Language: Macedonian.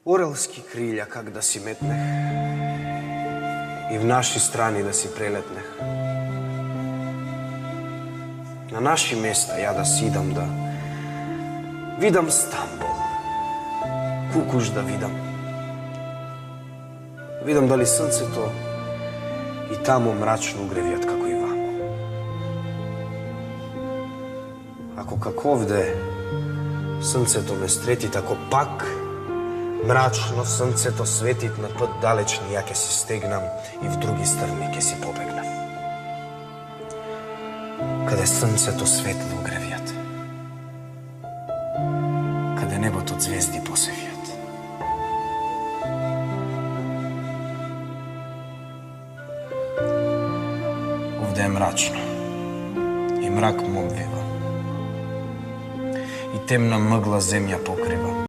Орелски крилја как да си метнех и в наши страни да си прелетнех. На наши места ја да си идам да видам Стамбул, Кукуш да видам. Видам дали срцето и таму мрачно угревијат како и вамо. Ако како овде срцето ме стрети, тако пак мрачно срцето светит на път далечни, ја ќе си стегнам и в други страни ќе си побегнам. Каде срцето светло угревијат, каде небото звезди посевијат. Овде е мрачно и мрак ме обвива и темна мъгла земја покрива.